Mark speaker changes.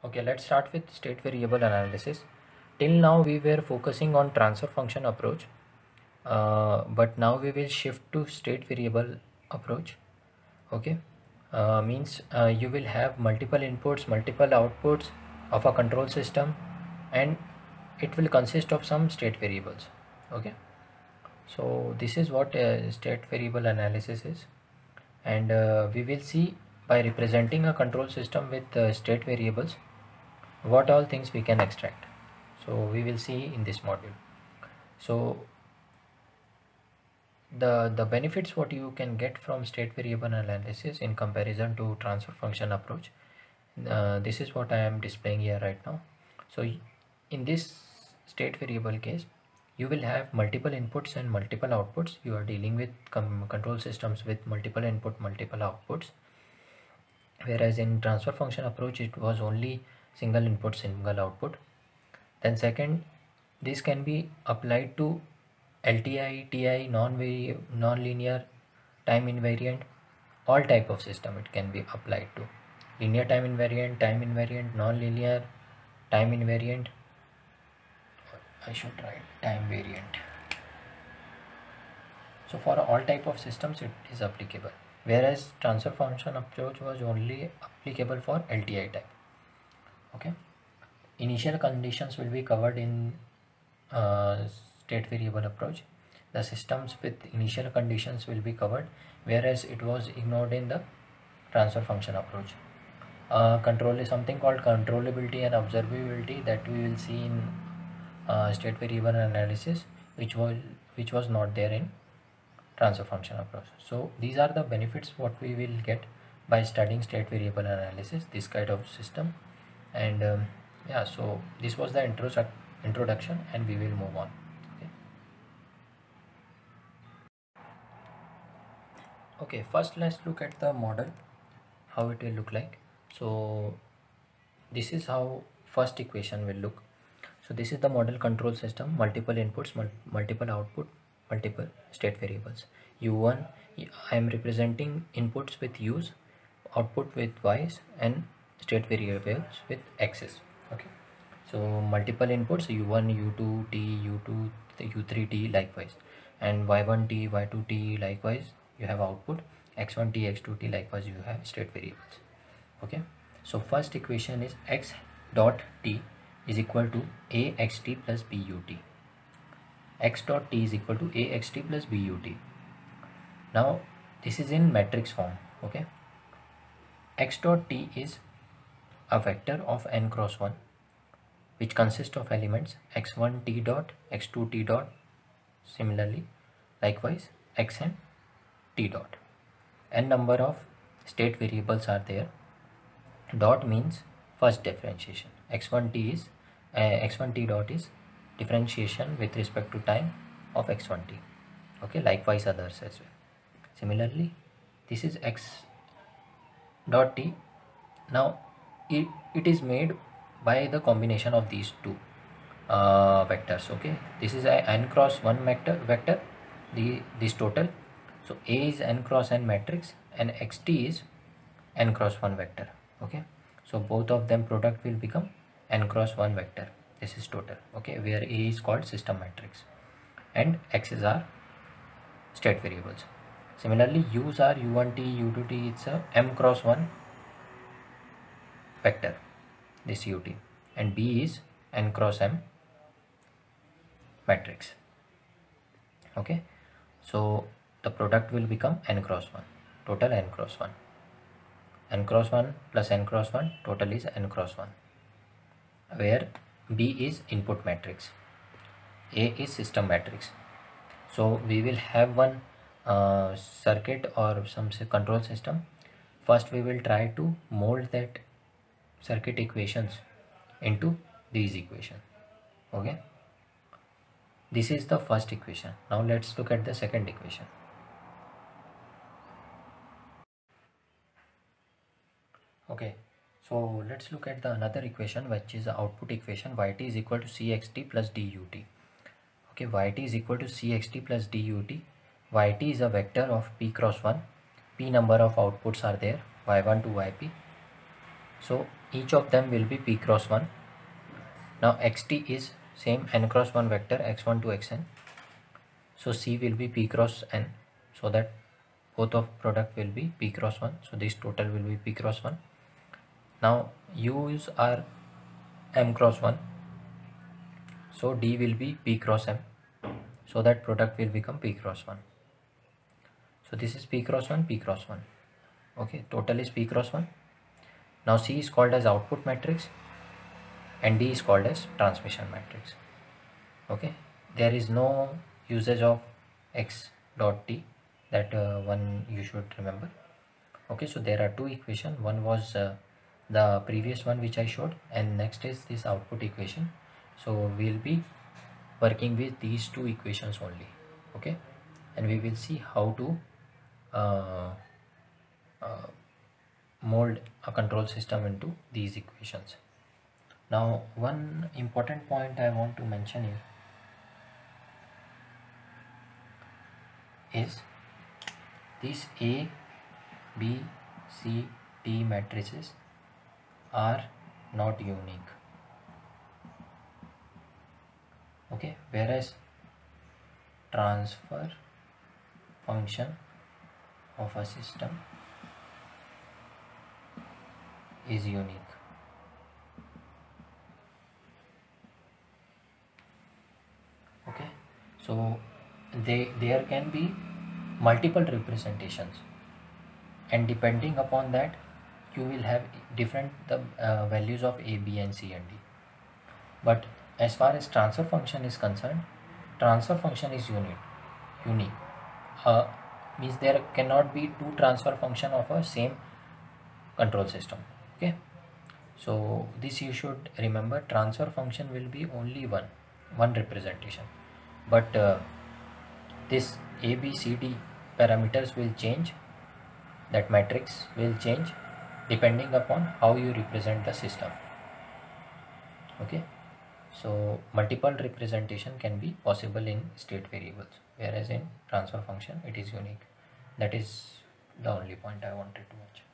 Speaker 1: Okay, let's start with state variable analysis. Till now we were focusing on transfer function approach, but now we will shift to state variable approach. Okay, means you will have multiple inputs, multiple outputs of a control system, and it will consist of some state variables. Okay, so this is what state variable analysis is, and we will see by representing a control system with state variables what all things we can extract. So we will see in this module. So the benefits what you can get from state variable analysis in comparison to transfer function approach, this is what I am displaying here right now. So in this state variable case, you will have multiple inputs and multiple outputs. You are dealing with control systems with multiple input, multiple outputs, whereas in transfer function approach it was only single input, single output. Then second, this can be applied to LTI, TI, non-linear, time invariant, all type of system it can be applied to. Linear time invariant, non-linear, time invariant. I should write time variant. So for all type of systems it is applicable. Whereas transfer function approach was only applicable for LTI type. Okay. Initial conditions will be covered in state variable approach. The systems with initial conditions will be covered, whereas it was ignored in the transfer function approach. Control is something called controllability and observability that we will see in state variable analysis, which was not there in transfer function approach. So these are the benefits what we will get by studying state variable analysis, this kind of system. And yeah, so this was the introduction, and we will move on. Okay, first let's look at the model, how it will look like. So this is how first equation will look. So this is the model control system, multiple inputs, multiple output, multiple state variables. U1, I am representing inputs with u's, output with y's, and state variables with x's. Okay, so multiple inputs, u1, u2, t, u2, u3, t, likewise, and y1t, y2t, likewise you have output, x1t, x2t, likewise you have state variables. Okay, so first equation is x dot t is equal to axt plus but. X dot t is equal to axt plus but. Now this is in matrix form. Okay, x dot t is a vector of n cross 1 which consists of elements x1 t dot, x2 t dot, similarly likewise xn t dot. N number of state variables are there. Dot means first differentiation. X1 t dot is differentiation with respect to time of x1t. Okay, likewise others as well. Similarly, this is x dot t. Now it is made by the combination of these two vectors. Okay, this is a n cross 1 vector, this total. So A is n cross n matrix and xt is n cross 1 vector. Okay, so both of them product will become n cross 1 vector. This is total. Okay, where A is called system matrix and x's are state variables. Similarly, u's are u1t, u2t, it's a m cross 1 vector, this ut, and B is n cross m matrix. Okay, so the product will become n cross 1, total n cross 1. N cross 1 plus n cross 1, total is n cross 1, where B is input matrix, A is system matrix. So we will have one circuit or some control system. First we will try to mold that circuit equations into these equations. Okay, this is the first equation. Now let's look at the second equation. Okay, so let's look at the another equation, which is the output equation. Yt is equal to cxt plus dut. Okay, yt is equal to cxt plus dut. Yt is a vector of p cross 1. P number of outputs are there, y1 to yp. So each of them will be p cross 1. Now xt is same n cross 1 vector x1 to xn. So C will be p cross n, so that both of product will be p cross 1. So this total will be p cross 1. Now U's are m cross 1. So D will be p cross m. So that product will become p cross 1. So this is p cross 1, p cross 1. Okay, total is p cross 1. Now C is called as output matrix and D is called as transmission matrix. Okay, there is no usage of x dot t, that one you should remember. Okay, so there are two equations. One was the previous one which I showed, and next is this output equation. So we'll be working with these two equations only. Okay, and we will see how to uh, uh, mold a control system into these equations. Now one important point I want to mention here is these A, B, C, D matrices are not unique. Okay, whereas transfer function of a system is unique. Okay, so there can be multiple representations, and depending upon that you will have different values of a, b and c and d. But as far as transfer function is concerned, transfer function is unique. Means there cannot be two transfer function of a same control system. Okay, so this you should remember, transfer function will be only one representation, but this a, b, c, d parameters will change, that matrix will change depending upon how you represent the system. Okay, so multiple representation can be possible in state variables, whereas in transfer function it is unique. That is the only point I wanted to mention.